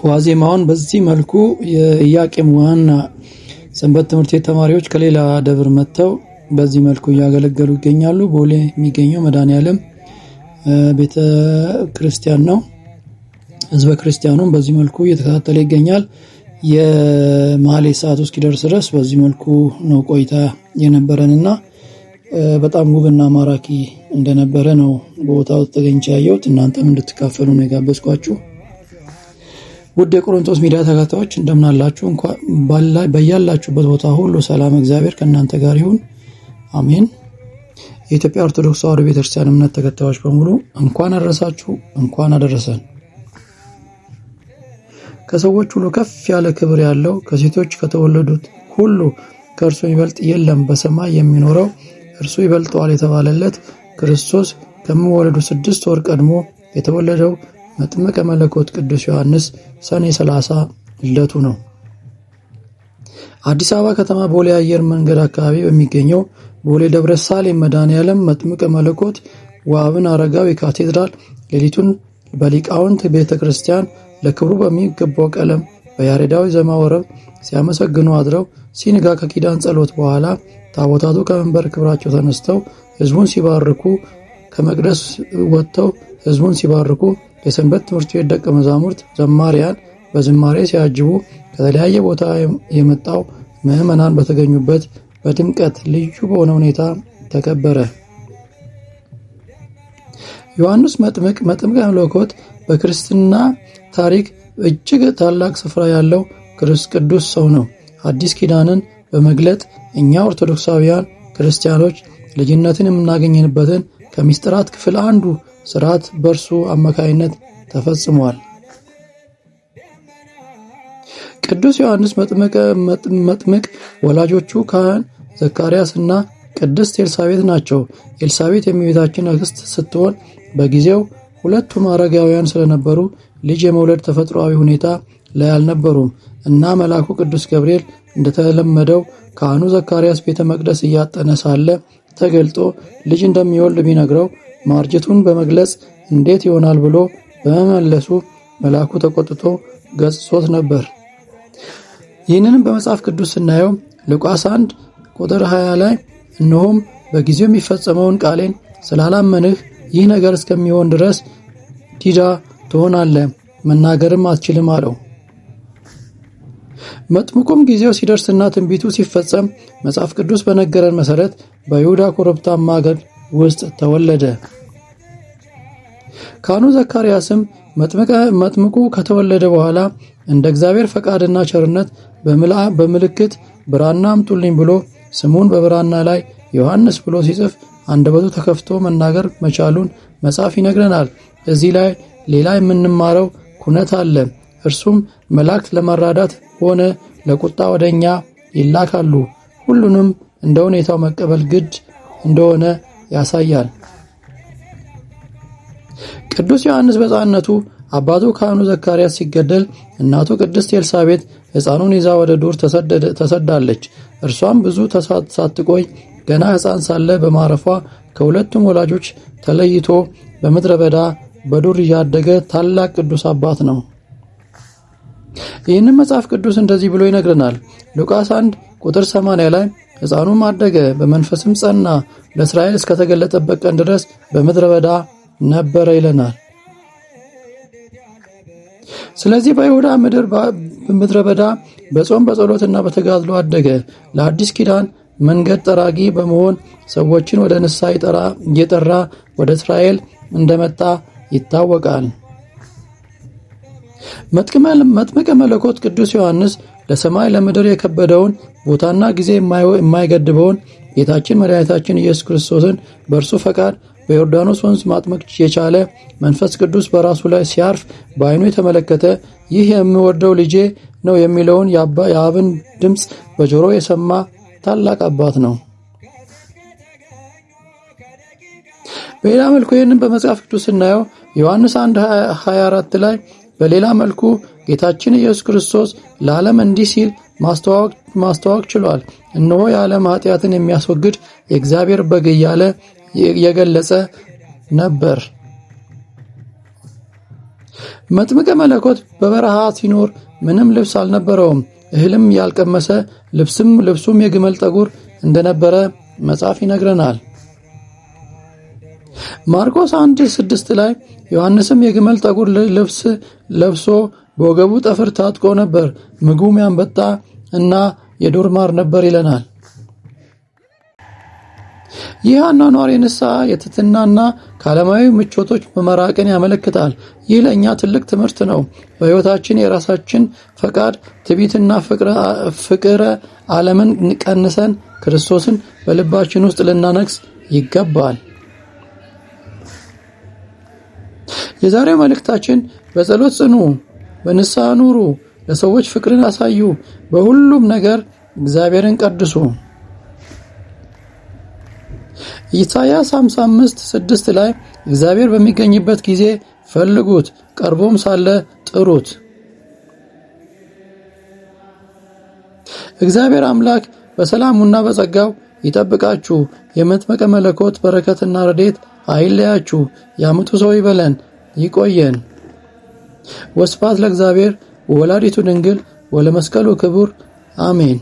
ዋዜማውን በዚህ መልኩ የኢያቄም ዋና ሰንበት ትምህርት ቤት ተማሪዎች ከሌላ ደብር መጥተው በዚህ መልኩ ያገለገሉ ይገኛሉ። ቦሌ የሚገኘው መድኃኔዓለም ቤተ ክርስቲያን ነው። ህዝበ ክርስቲያኑም በዚህ መልኩ እየተከታተለ ይገኛል። የማህሌት ሰዓት እስኪደርስ ድረስ በዚህ መልኩ ነው ቆይታ የነበረንና በጣም ውብና ማራኪ እንደነበረ ነው ቦታው ተገኝቼ ያየሁት። እናንተም እንድትካፈሉ ነው የጋበዝኳችሁ። ውድ የቆሮንቶስ ሚዲያ ተከታታዮች እንደምን አላችሁ? እንኳን በያላችሁበት ቦታ ሁሉ ሰላም እግዚአብሔር ከእናንተ ጋር ይሁን፣ አሜን። የኢትዮጵያ ኦርቶዶክስ ተዋሕዶ ቤተክርስቲያን እምነት ተከታዮች በሙሉ እንኳን አደረሳችሁ፣ እንኳን አደረሰን። ከሰዎች ሁሉ ከፍ ያለ ክብር ያለው ከሴቶች ከተወለዱት ሁሉ ከእርሱ የሚበልጥ የለም፣ በሰማይ የሚኖረው እርሱ ይበልጠዋል የተባለለት ክርስቶስ ከመወለዱ 6 ወር ቀድሞ የተወለደው መጥምቀ መለኮት ቅዱስ ዮሐንስ ሰኔ 30 ልደቱ ነው። አዲስ አበባ ከተማ ቦሌ አየር መንገድ አካባቢ በሚገኘው ቦሌ ደብረ ሳሌም መድኃኔዓለም መጥምቀ መለኮት ወአብን አረጋዊ ካቴድራል ሌሊቱን በሊቃውንት ቤተክርስቲያን ለክብሩ በሚገባው ቀለም በያሬዳዊ ዜማ ወረብ ሲያመሰግኑ አድረው ሲንጋ ከኪዳን ጸሎት በኋላ ታቦታቱ ከመንበር ክብራቸው ተነስተው ህዝቡን ሲባርኩ ከመቅደስ ወጥተው ህዝቡን ሲባርኩ የሰንበት ትምህርት ቤት ደቀ መዛሙርት ዘማሪያን በዝማሬ ሲያጅቡ ከተለያየ ቦታ የመጣው ምዕመናን በተገኙበት በድምቀት ልዩ በሆነ ሁኔታ ተከበረ። ዮሐንስ መጥምቀ መለኮት በክርስትና ታሪክ እጅግ ታላቅ ስፍራ ያለው ቅዱስ ሰው ነው። አዲስ ኪዳንን በመግለጥ እኛ ኦርቶዶክሳውያን ክርስቲያኖች ልጅነትን የምናገኝበትን ከምስጢራት ክፍል አንዱ ሥርዓት በእርሱ አማካይነት ተፈጽሟል። ቅዱስ ዮሐንስ መጥምቅ ወላጆቹ ካህን ዘካርያስና ቅድስት ኤልሳቤጥ ናቸው። ኤልሳቤጥ የእመቤታችን አክስት ስትሆን በጊዜው ሁለቱም አረጋውያን ስለነበሩ ልጅ የመውለድ ተፈጥሯዊ ሁኔታ ላይ አልነበሩም እና መልአኩ ቅዱስ ገብርኤል እንደተለመደው ካህኑ ዘካርያስ ቤተ መቅደስ እያጠነ ሳለ ተገልጦ ልጅ እንደሚወልድ ቢነግረው ማርጀቱን በመግለጽ እንዴት ይሆናል ብሎ በመመለሱ መልአኩ ተቆጥቶ ገስጾት ነበር። ይህንንም በመጽሐፍ ቅዱስ ስናየው ሉቃስ 1 ቁጥር 20 ላይ እነሆም በጊዜው የሚፈጸመውን ቃሌን ስላላመንህ ይህ ነገር እስከሚሆን ድረስ ዲዳ ትሆናለህ፣ መናገርም አትችልም አለው። መጥምቁም ጊዜው ሲደርስና ትንቢቱ ሲፈጸም መጽሐፍ ቅዱስ በነገረን መሰረት በይሁዳ ኮረብታማ አገር ውስጥ ተወለደ። ካህኑ ዘካርያስም መጥምቁ ከተወለደ በኋላ እንደ እግዚአብሔር ፈቃድና ቸርነት በምልክት ብራና አምጡልኝ ብሎ ስሙን በብራና ላይ ዮሐንስ ብሎ ሲጽፍ አንደበቱ ተከፍቶ መናገር መቻሉን መጽሐፍ ይነግረናል። እዚህ ላይ ሌላ የምንማረው ኩነት አለ። እርሱም መላእክት ለማራዳት ሆነ ለቁጣ ወደኛ ይላካሉ። ሁሉንም እንደ ሁኔታው መቀበል ግድ እንደሆነ ያሳያል። ቅዱስ ዮሐንስ በሕፃንነቱ አባቱ ካህኑ ዘካርያስ ሲገደል እናቱ ቅድስት ኤልሳቤጥ ሕፃኑን ይዛ ወደ ዱር ተሰዳለች። እርሷም ብዙ ሳትቆይ ገና ሕፃን ሳለ በማረፏ ከሁለቱም ወላጆች ተለይቶ በምድረ በዳ በዱር ያደገ ታላቅ ቅዱስ አባት ነው። ይህንን መጽሐፍ ቅዱስ እንደዚህ ብሎ ይነግረናል። ሉቃስ 1 ቁጥር 80 ላይ ሕፃኑም አደገ በመንፈስም ጸና፣ ለእስራኤል እስከተገለጠበት ቀን ድረስ በምድረ በዳ ነበረ ይለናል። ስለዚህ በይሁዳ ምድረ በዳ በጾም በጸሎትና በተጋድሎ አደገ። ለአዲስ ኪዳን መንገድ ጠራጊ በመሆን ሰዎችን ወደ ንስሐ እየጠራ ወደ እስራኤል እንደመጣ ይታወቃል። መጥምቀ መለኮት ቅዱስ ዮሐንስ ለሰማይ ለምድር የከበደውን ቦታና ጊዜ የማይገድበውን ጌታችን መድኃኒታችን ኢየሱስ ክርስቶስን በእርሱ ፈቃድ በዮርዳኖስ ወንዝ ማጥመቅ የቻለ መንፈስ ቅዱስ በራሱ ላይ ሲያርፍ በዓይኑ የተመለከተ ይህ የሚወደው ልጄ ነው የሚለውን የአብን ድምፅ በጆሮ የሰማ ታላቅ አባት ነው። በሌላ መልኩ ይህንን በመጽሐፍ ቅዱስ ስናየው ዮሐንስ 1:24 ላይ በሌላ መልኩ ጌታችን ኢየሱስ ክርስቶስ ለዓለም እንዲህ ሲል ማስተዋወቅ ችሏል። እነሆ የዓለም ኃጢአትን የሚያስወግድ የእግዚአብሔር በግ እያለ የገለጸ ነበር። መጥምቀ መለኮት በበረሃ ሲኖር ምንም ልብስ አልነበረውም። እህልም ያልቀመሰ ልብሱም የግመል ጠጉር እንደነበረ መጽሐፍ ይነግረናል። ማርቆስ 1:6 ላይ ዮሐንስም የግመል ጠጉር ልብስ ለብሶ በወገቡ ጠፍር ታጥቆ ነበር፣ ምግቡም ያንበጣ እና የዱር ማር ነበር ይለናል። ይህ አኗኗር የንስሐ የትሕትናና ከዓለማዊ ምቾቶች መራቅን ያመለክታል። ይህ ለእኛ ትልቅ ትምህርት ነው። በሕይወታችን የራሳችን ፈቃድ፣ ትዕቢትና ፍቅረ ዓለምን ቀንሰን ክርስቶስን በልባችን ውስጥ ልናነግስ ይገባል። የዛሬው መልእክታችን በጸሎት ጽኑ፣ በንስሐ ኑሩ፣ ለሰዎች ፍቅርን አሳዩ፣ በሁሉም ነገር እግዚአብሔርን ቀድሱ። ኢሳይያስ 55:6 ላይ እግዚአብሔር በሚገኝበት ጊዜ ፈልጉት፣ ቀርቦም ሳለ ጥሩት። እግዚአብሔር አምላክ በሰላሙና በጸጋው ይጠብቃችሁ። የመጥምቀ መለኮት በረከትና ረድኤት አይለያችሁ። የዓመቱ ሰው ይበለን። ይቆየን። ወስብሐት ለእግዚአብሔር ወወላዲቱ ድንግል ወለመስቀሉ ክቡር አሜን።